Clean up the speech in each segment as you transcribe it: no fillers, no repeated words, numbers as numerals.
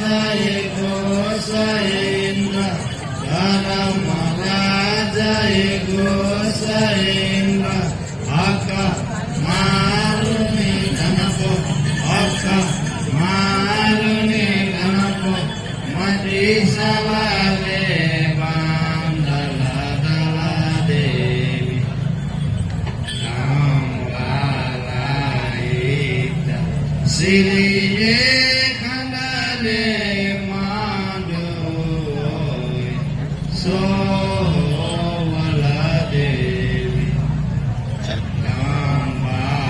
जय गोसाईंद्र धर्मला जय गोसाईंद्र अक्का मारुनी गणपो अक्का मारुनी गणपो मधी सवाले बांधला दला देवी नामवालाईत श्री खंडले माधोय सोवला देवी नामवालाईत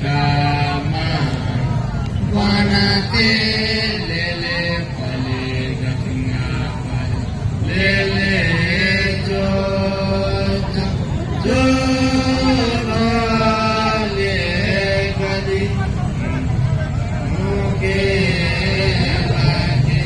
kama wanate lele pale gatinga lele jota jora le gadi muke lagi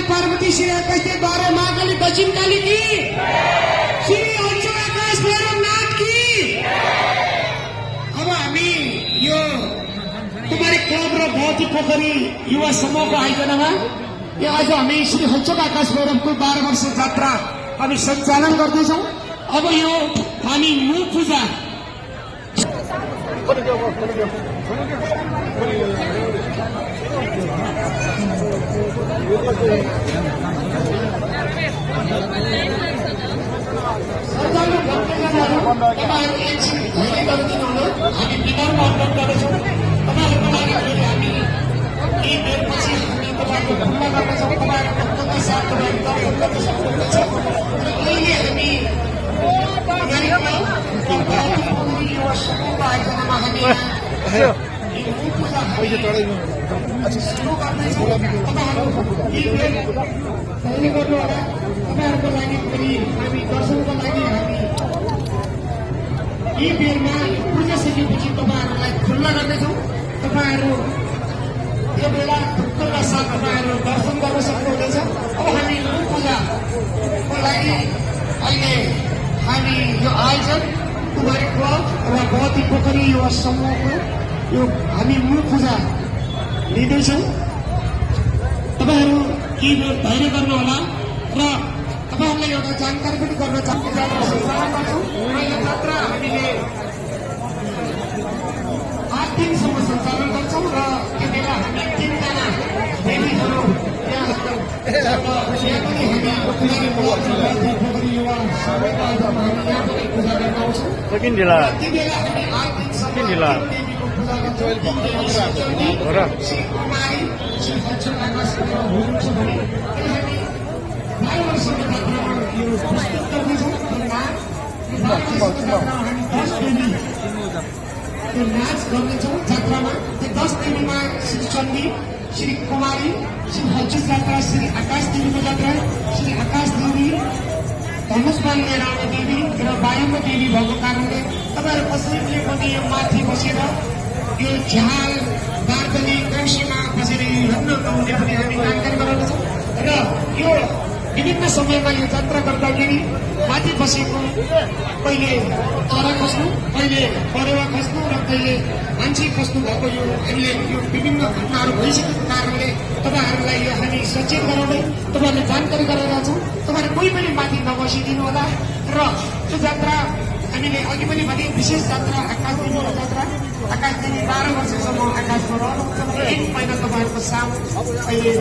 Parvati Shri Akash के द्वारा महाकाली दक्षिण काली की श्री हंसो आकाश भैरवनाथ की। अब हामी यो तुम्हारे क्लब र भौती पोखरी युवा समूहको आयोजनामा यो आज हामी श्री हंसो आकाश भैरवको 12 वर्ष जात्रा हामी सञ्चालन गर्दैछौँ। अब यो हामी मूल पूजा तपाईँहरूको लागि पनि हामी दर्शनको लागि हामी यी बेरमा पूजा सकेपछि तपाईँहरूलाई खुल्ला गर्नेछौँ। तपाईँहरू यो बेला ढुक्कका साथ तपाईँहरू दर्शन गर्न सक्नुहुनेछ। अब हामी पूजाको लागि अहिले हामी यो आयोजन कुमारी क्लब र भगवती पोखरी युवा समूहको यो हामी मूल पूजा लिँदैछौँ। तपाईँहरू केही बेर धैर्य गर्नुहोला र तपाईँहरूलाई एउटा जानकारी पनि गर्न चाहन्छु। यो जात्रा हामीले 8 दिनसम्म सञ्चालन गर्छौँ र त्यो बेला हामी 3 जना देवीहरू त्यहाँ पनि हामी युवा समूहको आधारमा हामी यहाँ पनि पूजा गर्न आउँछौँ। त्यो बेला हामी 8 दिनसम्म देवीको पूजा गर्छौँ। श्री कुमारी श्री हंसो आकाश हुनुहुन्छ भने हामी 12 वर्षको जात्रामा यो प्रस्तुत गर्दैछौँ। हामी 10 देवी त्यो नाच गर्नेछौँ जात्रामा। त्यो 10 देवीमा श्री चण्डी श्री कुमारी श्री हंसो जात्रा श्री आकाश देवीको जात्रा श्री आकाश देवी धनुषमा लिएर आउने देवी र वायुमा देवी भएको कारणले तपाईँहरू कसैले पनि यो माथि बसेर यो झ्याल बार्दली कौशीमा बसेर हेर्न नहुने पनि हामी जानकारी गराउँदछौँ। र यो विभिन्न समयमा यो जात्रा गर्दाखेरि माथि बसेको कहिले चरा खस्नु, कहिले परेवा खस्नु र कहिले मान्छे खस्नु भएको यो हामीले यो विभिन्न घटनाहरू भइसकेको कारणले तपाईँहरूलाई यो हामी सचेत गराउँदै तपाईँहरूले जानकारी गराइरहेका छौँ। तपाईँहरू कोही पनि माथि नबसिदिनु होला। र त्यो जात्रा हामीले अघि पनि भने विशेष जात्रा आकाशदेवीको जात्रा। आकाशदेवी 12 वर्षसम्म आकाशमा रहनुहुन्छ। 1 महिना तपाईँहरूको सामु अहिले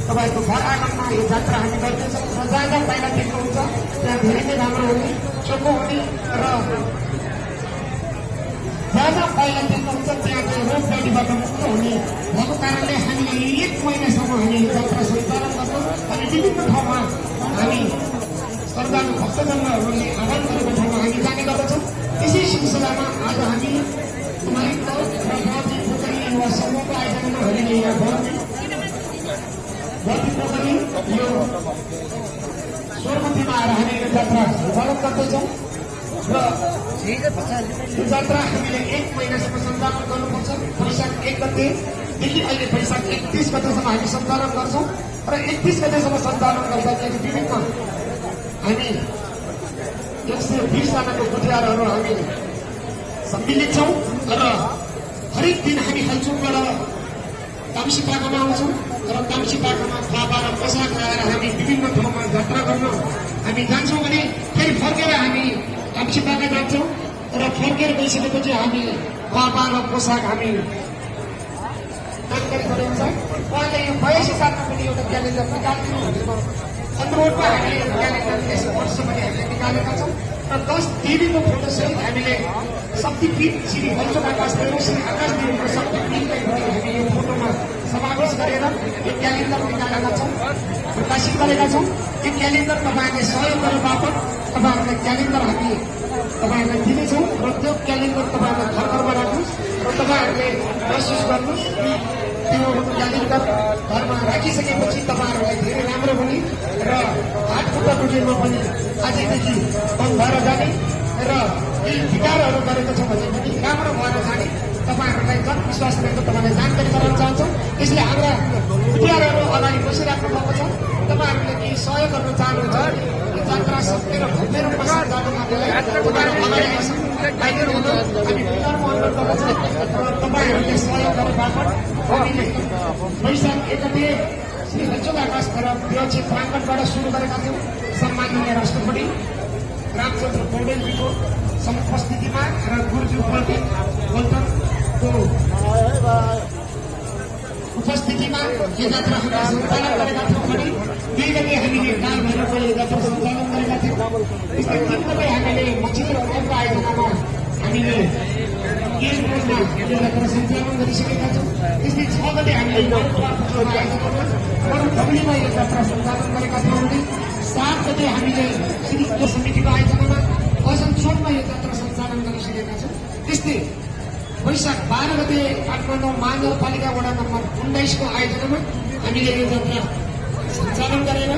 तपाईँको घर आँगनमा यो जात्रा हामी गर्दैछौँ। र जहाँ जहाँ पाइला देख्नुहुन्छ त्यहाँ धेरै नै राम्रो हुने, चोखो हुने र जहाँ जहाँ पाइला देख्नुहुन्छ त्यहाँ चाहिँ व्याधिबाट मुक्त हुने भएको कारणले हामीले 1 महिनासम्म हामी जात्रा सञ्चालन गर्छौँ अनि विभिन्न ठाउँमा हामी श्रद्धालु भक्तजनहरूले आह्वान गरेको ठाउँमा हामी जाने गर्दछौँ। त्यसै सिलसिलामा आज हामी कुमारी र गौती पोखरी युवा समूहको आयोजनामा हामीले यहाँ गौती पोखरी यो स्वर्गतीमा आएर हामी यो जात्रा सञ्चालन गर्दैछौँ र यो जात्रा हामीले 1 महिनासम्म सञ्चालन गर्नुपर्छ। वैशाख 1 गतेदेखि अहिले वैशाख 31 गतेसम्म हामी सञ्चालन गर्छौँ र 31 गतेसम्म सञ्चालन गर्दाखेरि विभिन्न हामी 120 जनाको गुठियारहरू हामी सम्मिलित छौँ र हरेक दिन हामी हलचुङबाट तामसी पाखामा आउँछौँ र तामसी पाखामा बाबा र पोसाक लगाएर हामी विभिन्न ठाउँमा जात्रा गर्न हामी जान्छौँ भने फेरि फर्केर हामी तामसी पाखा जान्छौँ र फर्केर गइसकेपछि हामी बाबा र पोसाक हामी जानकारी गराउँछ। उहाँले यो 82 सालमा पनि एउटा क्यालेन्डर निकाल्नु भनेको अनुरोधमा हामी क्यालेन्डर यस वर्ष पनि हामीले निकालेका छौँ र 10 देवीको फोटोसहित हामीले शक्तिपीठ श्री हलचोक आकाश देव श्री आकाश देवको शक्तिपीठलाई पनि हामी यो फोटोमा समावेश गरेर यो क्यालेन्डर निकालेका छौँ, प्रकाशित गरेका छौँ। यो क्यालेन्डर तपाईँहरूले सहयोग गरेर बापत तपाईँहरूलाई क्यालेन्डर हामी तपाईँहरूलाई दिनेछौँ र त्यो क्यालेन्डर तपाईँहरूलाई घर घरमा राख्नुहोस् र तपाईँहरूले महसुस गर्नुहोस् त्यो क्यालेन्डर घरमा राखिसकेपछि तपाईँहरूलाई धेरै राम्रो हुने र हात खुट्टा टुटेमा पनि आजैदेखि बन्द भएर जाने र यी विकारहरू गरेको छ भने पनि राम्रो भएर जाने तपाईँहरूलाई जनविश्वास रहेको तपाईँलाई जानकारी गराउन चाहन्छौँ। यसले हाम्रा विद्यार्थीहरू अगाडि बसिराख्नु भएको छ। तपाईँहरूले केही सहयोग गर्न चाहनुहुन्छ यो जात्रा सकेर भव्य रूपमा सञ्चालन गर्नलाई तपाईँहरू अगाडि आइदिनु हुन हामी विनम्र अनुरोध गर्दछौँ र तपाईँहरूले सहयोग गरेबापत हामीले वैशाख 1 गते श्री हलचोक आकाश अध्यक्ष प्राङ्गणबाट सुरु गरेका थियौँ। सम्माननीय राष्ट्रपति रामचन्द्र पौडेलजीको उपस्थितिमा र गुरुज्यू बोल्टनको उपस्थितिमा यो जात्रा हामी सञ्चालन गरेका थियौँ भने 2 गते हामीले काल भैरवको यो जात्रा सञ्चालन गरेका थियौँ। त्यस्तै 3 गते हामीले मछिन्द्र होटलको आयोजनामा हामीले यो जात्रा सञ्चालन गरिसकेका छौँ। त्यस्तै 6 गते हामीले मरुधबलीमा यो जात्रा सञ्चालन गरेका थियौँ भने 7 गते हामीले श्री समितिको आयोजनामा असनसोलमा यो जात्रा सञ्चालन गरिसकेका छौँ। त्यस्तै वैशाख 12 गते काठमाडौँ महानगरपालिका वडा नम्बर 19 को आयोजनामा हामीले यो जात्रा सञ्चालन गरेर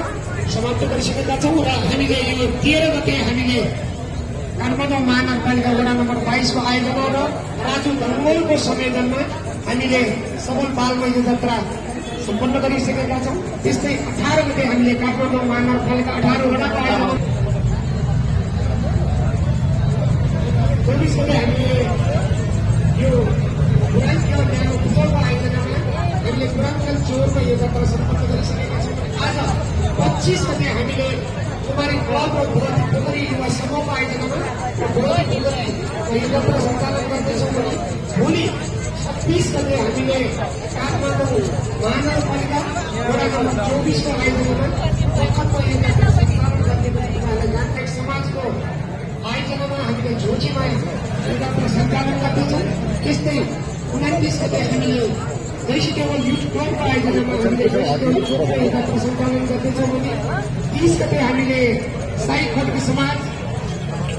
समाप्त गरिसकेका छौँ र हामीले यो 13 गते हामीले काठमाडौँ महानगरपालिका वडा नम्बर 22 को आयोजना र राजु धनमोलको संयोजनमा हामीले सबल पालमा यो जात्रा सम्पन्न गरिसकेका छौँ। त्यस्तै 18 गते हामीले काठमाडौँ महानगरपालिका 18 वडाको आयोजना 24 गते हामीले यो बुढाङ्कल न्यानो फुटबलको आयोजनामा हामीले बुढाङ्कल चौरमा यो जात्रा सम्पन्न गरिसकेका छौँ। आज 25 गते हामीले कुमारी क्लब र पोखरी युवा समूहको आयोजनामा यो जात्रा सञ्चालन गर्दैछौँ भने भोलि 26 गते हामीले काठमाडौँ महानगरपालिका वडा नम्बर 24 को आयोजनामा प्रखतको यो जात्रा सञ्चालन गर्ने तपाईँहरूलाई नागरिक समाजको आयोजनामा हामीले झोचीमा यो जात्रा सञ्चालन गर्दैछौँ। त्यस्तै 29 गते हामीले भेजिटेबल युथ क्लबको आयोजनामा हामीले भेजिटेबल युथको यो जात्रा सञ्चालन गर्दैछौँ भने 30 गते हामीले साई खड्की समाज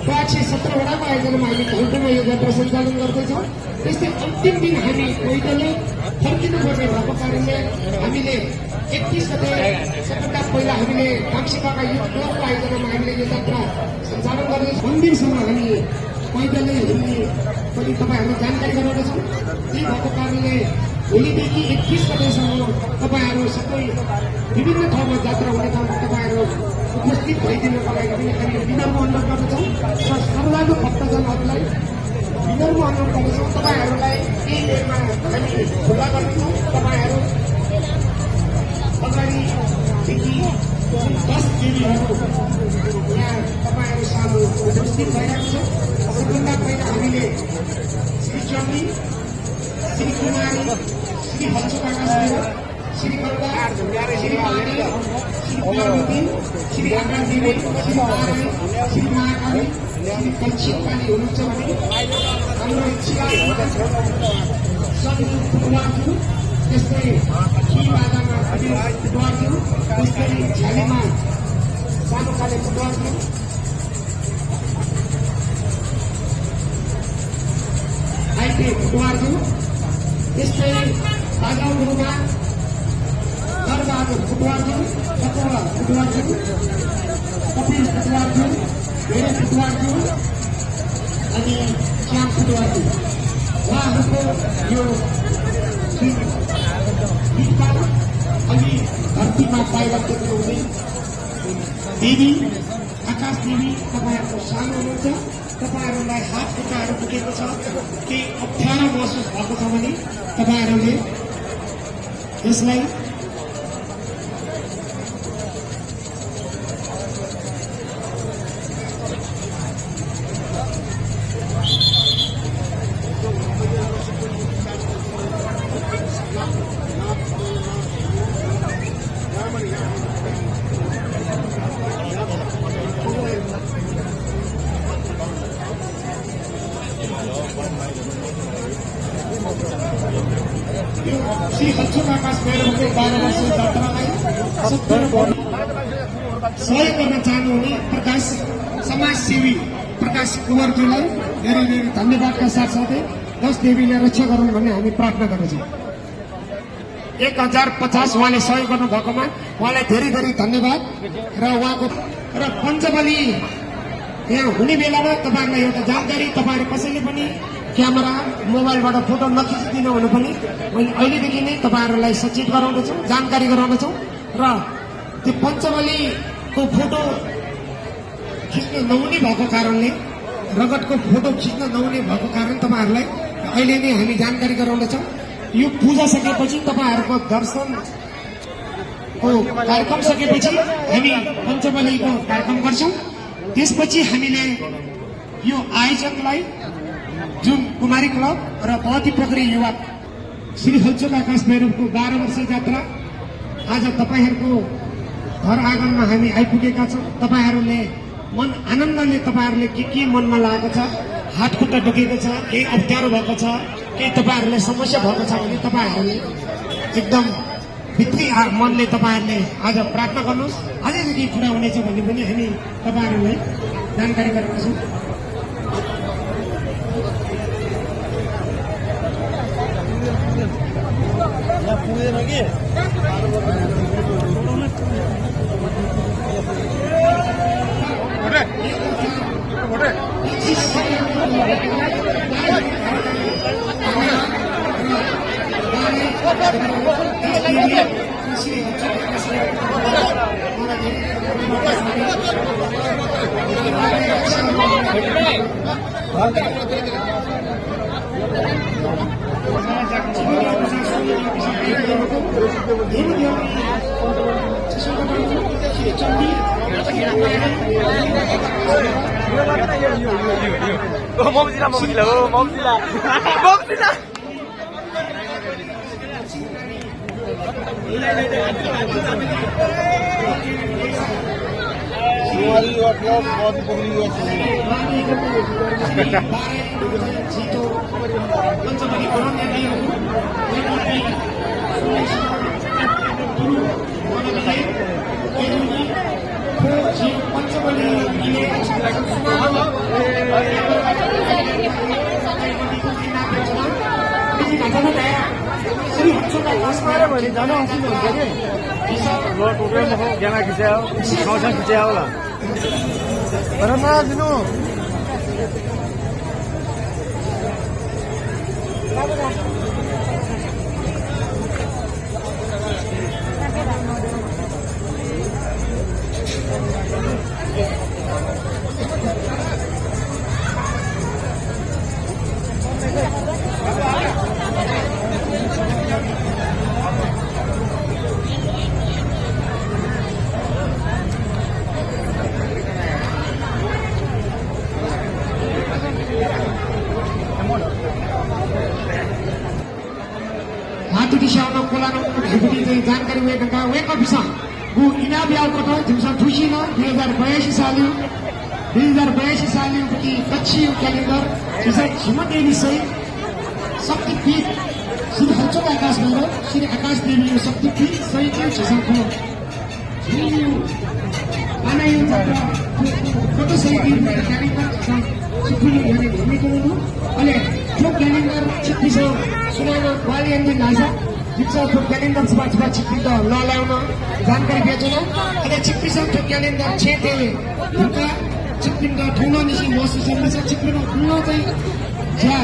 117 वडाको आयोजनामा हामी घन्टामा यो जात्रा सञ्चालन गर्दैछौँ। त्यस्तै अन्तिम दिन हामी पैदलै फर्किनुपर्ने भएको कारणले हामीले 31 गते सबभन्दा पहिला हामीले कामसीपाका युथ क्लबको आयोजनामा हामीले यो जात्रा सञ्चालन गर्दैछौँ। मन्दिरसम्म हामी पैदलै हिँड्ने पनि तपाईँहरूलाई जानकारी गराउँदैछौँ। त्यही भएको कारणले भोलिदेखि 31 गतेसम्म तपाईँहरू सबै विभिन्न ठाउँमा जात्रा हुने ठाउँमा तपाईँहरू उपस्थित भइदिनुको लागि पनि हामी विनम्र अनुरोध गर्दछौँ र श्रद्धालु भक्तजनहरूलाई विनम्र अनुरोध गर्दछौँ। तपाईँहरूलाई केही बेरमा हामी खुला गर्दैछौँ। तपाईँहरू अगाडिदेखि 10 देवीहरू यहाँ तपाईँहरू सामु उपस्थित भइरहेको छ। सबभन्दा पहिला हामीले श्री चण्डी, श्री कुमारी, श्री हलचोक आकाश देव, श्री गङ्गा, श्री पानी, श्री पार्वती, श्री आकाश देवी, श्री नारायण, श्री महाकाली, श्री दक्षिण काली हुनुहुन्छ भने हाम्रो सन्जु फुटुवारज्यू, त्यस्तै खिबाजामा अनिल फुटुवारज्यू, त्यस्तै झ्यालीमा सानो काले फुटुवारज्यू, आइपी फुटुवारज्यू, त्यस्तै बाजाउमा दरबहादुर फुटुवारज्यू, कपुवा फुटुवारज्यू, कपिल फुटुवारज्यू, धेरै फुटुवारज्यू अनि श्याम फुटुवारज्यू। उहाँहरूको यो गीतमा अलि धरतीमा पाइरहेको हुने देवी आकाश देवी तपाईँहरूको सानो हुनुहुन्छ, तपाईँहरूलाई हात खुट्टाहरू दुखेको छ, केही अप्ठ्यारो महसुस भएको छ भने तपाईँहरूले यसलाई श्री अच्युत आकाश भैरवको 12 वर्ष जात्रालाई सहयोग गर्न चाहनुहुने प्रकाश समाजसेवी प्रकाश कुँवरज्यूलाई धेरै धेरै धन्यवादका साथसाथै 10 देवीले रक्षा गरून् भन्ने हामी प्रार्थना गर्दछौँ। 1050 उहाँले सहयोग गर्नु भएकोमा उहाँलाई धेरै धेरै धन्यवाद र उहाँको र पञ्चबली यहाँ हुने बेलामा तपाईँहरूलाई एउटा जानकारी, तपाईँहरू कसैले पनि क्यामेरा मोबाइलबाट फोटो नखिचिदिनु भने पनि मैले अहिलेदेखि नै तपाईँहरूलाई सचेत गराउँदछु, जानकारी गराउँदछु र त्यो पञ्चबलीको फोटो खिच्न नहुने भएको कारणले, रगतको फोटो खिच्न नहुने भएको कारण तपाईँहरूलाई अहिले नै हामी जानकारी गराउँदछौँ। यो पूजा सकेपछि तपाईँहरूको दर्शनको कार्यक्रम सकेपछि हामी पञ्चबलीको कार्यक्रम गर्छौँ। त्यसपछि हामीले यो आयोजकलाई जुन कुमारी क्लब र भगवती पोखरी युवा श्री अच्युत आकाश भैरवको 12 वर्ष यात्रा आज तपाईँहरूको घर आँगनमा हामी आइपुगेका छौँ। तपाईँहरूले मन आनन्दले तपाईँहरूले के मनमा लागेको छ, हात खुट्टा दुखेको छ, केही अप्ठ्यारो भएको छ, केही तपाईँहरूलाई समस्या भएको छ भने तपाईँहरूले एकदम भित्री मनले तपाईँहरूले आज प्रार्थना गर्नुहोस्। अझैदेखि पुरा हुनेछ भने पनि हामी तपाईँहरूलाई जानकारी गराउँछौँ। Momzilla, momzilla, momzilla, momzilla. Kuwari or club बहुत पकड़ी हुई भने जानु आउँछु हुन्छ कि ल टोटल म ज्ञान खिचायो ठाउँसँग खिचायो होला तर नदिनु Disyano Kulano Hibiti जानकारी वेदका वेको bisa Bu ina biao koto dimsa thushino 2082 सालियोपछि कच्ची क्यालेन्डर त्यसै छिमदेवी सहित शक्तिपीठ श्री हर्चोक आकाश भैरव श्री आकाश देवी शक्तिपीठ सहित झिसाङको बनाइयो फोटो सहित क्यालेन्डर चिप्पिनु भने घुमेको हुनु अनि त्यो क्यालेन्डर चिप्पिसो सुनाउन ग्वालियरले लाजा जिप्सा त्यो क्यालेन्डर छुपा चिप्पिन्छ नल्याउन जानकारी बेचेन अनि चिप्पिसो त्यो क्यालेन्डर छेते ढुक्का चिप्पिन्छ ठुलो निसी महसुस हुन्छ चिप्पिनु ठुलो चाहिँ ज्या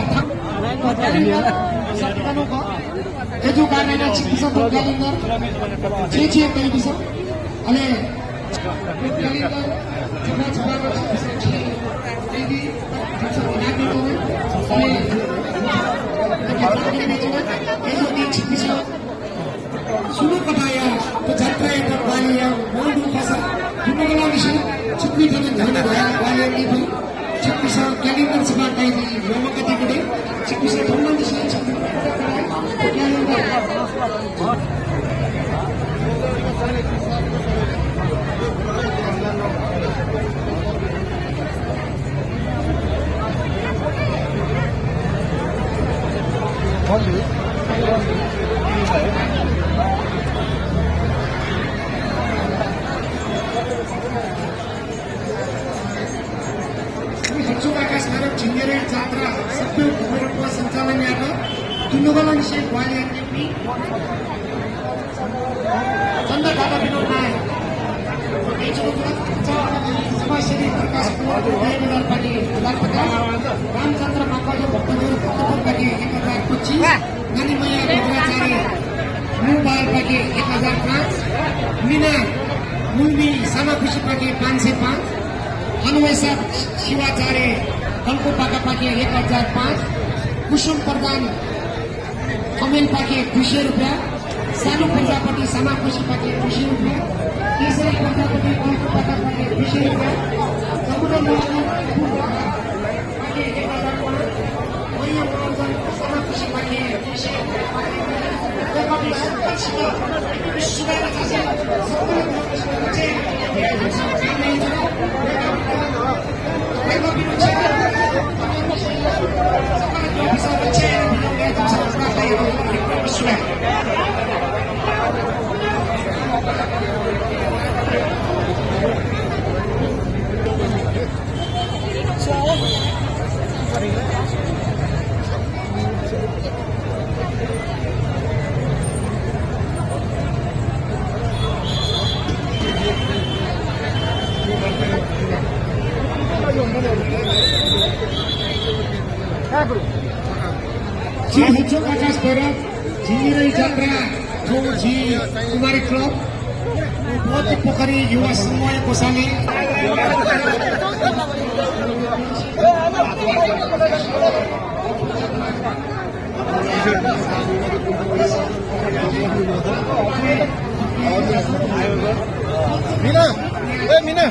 एजु कारण चिप्पिसो त्यो क्यालेन्डर छे कहिलेसो अनि क्यालेन्डर छुपा सुनो कटाया तो जात्रा एउटा ग्वालियर मौडु फसा दुनोको विषय चिप्पी पनि झन् भया ग्वालियरले पनि चिप्पी छ क्यालेन्डर छ बाटै रोमा कतिपटे चिप्पी छ ठुलो विषय चिप्पी क्यालेन्डर हर्चोक आकाश भैरव झिङ्गेरे जात्रा सबै घुमेरको सञ्चालन यहाँ दुनुगला विषय ग्वालियर निम्ति चन्द ढाका विनोद नायक समाजसेवी प्रकाश कुमार पार्टी रामचन्द्र मापाले भक्तहरू पार्टी 1025 नानीमैया भद्राचार्य मुबाल पार्टी 1005 मीना मुम्बी सामाखुसी पार्टी 505 अन्वेषा शिवाचार्य कल्को पाका पाके 1005 कुसुम प्रधान अमेल पाके 200 रुपियाँ सानो प्रजापति समाखुसी पाके 200 रुपियाँ केसरी प्रजापति कल्को पाका पाके 200 रुपियाँ जमुना पाके 1005 वरिय महाजन समाखुसी पाके 200 जी हर्चोक आकाश भैरव झिङ्गिरे जात्रा जी कुमारी क्लब मोती पोखरी युवा समूह कोषाले मीना मीना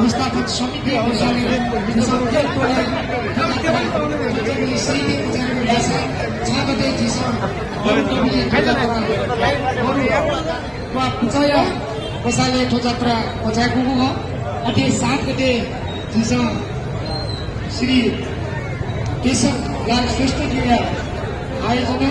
व्यवस्थापक समिति कोषाले ठो जात्रा बजाएको हो अटे 7 गते श्री केशव लाल श्रेष्ठजीले आयोजना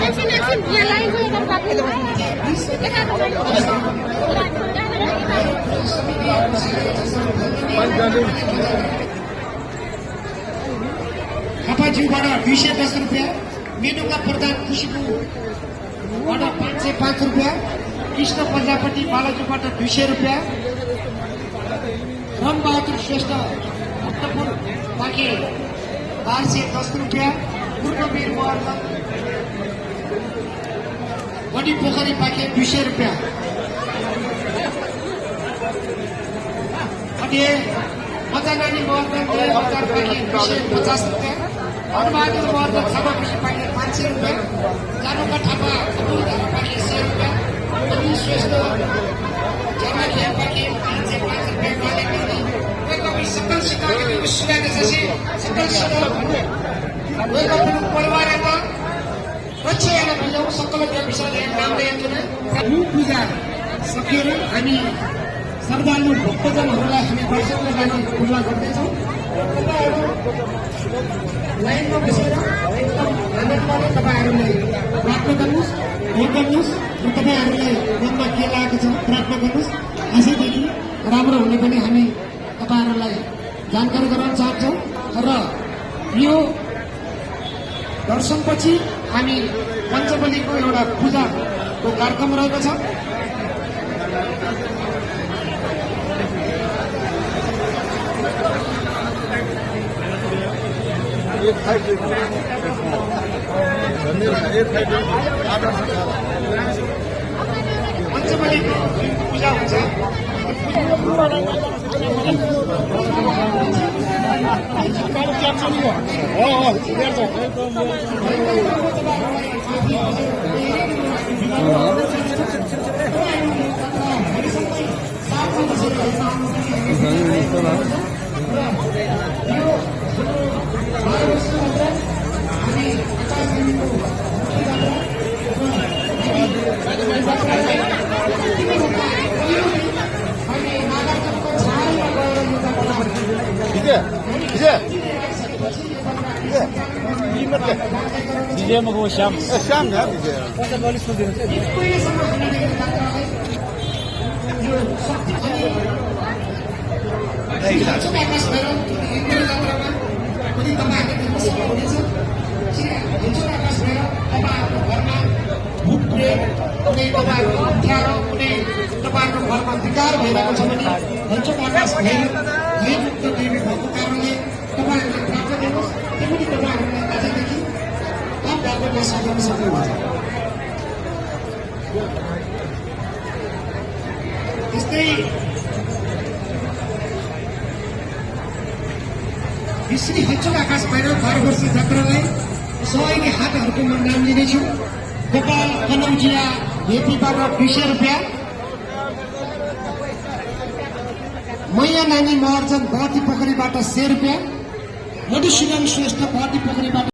एकछिन यहाँ लाइन चाहिँ एकदम राखिदिनु थापाज्यूबाट 210 रुपियाँ, मेनुका प्रधान खुसीबुबाट 505 रुपियाँ, कृष्ण प्रजापति बालाजुबाट 200 रुपियाँ, रमबहादुर श्रेष्ठ भक्तपुर पाके 410 रुपियाँ, पूर्णवीर महर्जन बडी पोखरी पाके 200 रुपियाँ, अनि मजानानी महर्जन 1000 पाके 250 रुपियाँ, हनुबहादुर महर्जन थापाकृषि पाके 500 रुपियाँ, जानुका थापा खपुरधारा पाके 100 रुपियाँ, अनिल श्रेष्ठ जमाखिया पाके 505 रुपियाँ मालिक गर्दै वेगमी सकल सिकाको सुगाएपछि सकल सिका वेगमी परिवारमा रक्षायाला बिजाउ सकल व्यवसायले नामले जुन पूजा सकिएर हामी श्रद्धालु भक्तजनहरूलाई हामी दर्शनमा जाने पूजा गर्दैछौँ। लाइनमा बसेर एकदम आनन्दले तपाईँहरूलाई प्रार्थना गर्नुहोस्, भोट गर्नुहोस् र तपाईँहरूलाई मनमा के लागेको छ प्रार्थना गर्नुहोस्। आजैदेखि राम्रो हुने पनि हामी तपाईँहरूलाई जानकारी गराउन चाहन्छौँ र यो दर्शनपछि हामी पञ्चबलीको एउटा पूजाको कार्यक्रम रहेको छ। पञ्चबलीको पूजा हुन्छ। विजयमा गयो श्याम श्याम है विजय तपाईँहरूको घरमा विकार भइरहेको छ भने हेन्चोक आकाश भयमुक्त देवी भएको कारणले तपाईँहरूले प्राप्त दिनुहोस्। त्यो पनि तपाईँहरूलाई आजदेखि थप भागमा सघाउन सक्नुहुन्छ। त्यस्तै श्री हेन्चोक आकाश भैरव 12 वर्ष जात्रालाई सहयोगी हातहरूको म नाम लिनेछु। गोपाल कनौजिया हेपीबाट 200 रुपियाँ, मैया नानी महर्जन बहती पोखरीबाट 100 रुपियाँ, मधुसूदन श्रेष्ठ बहती पोखरीबाट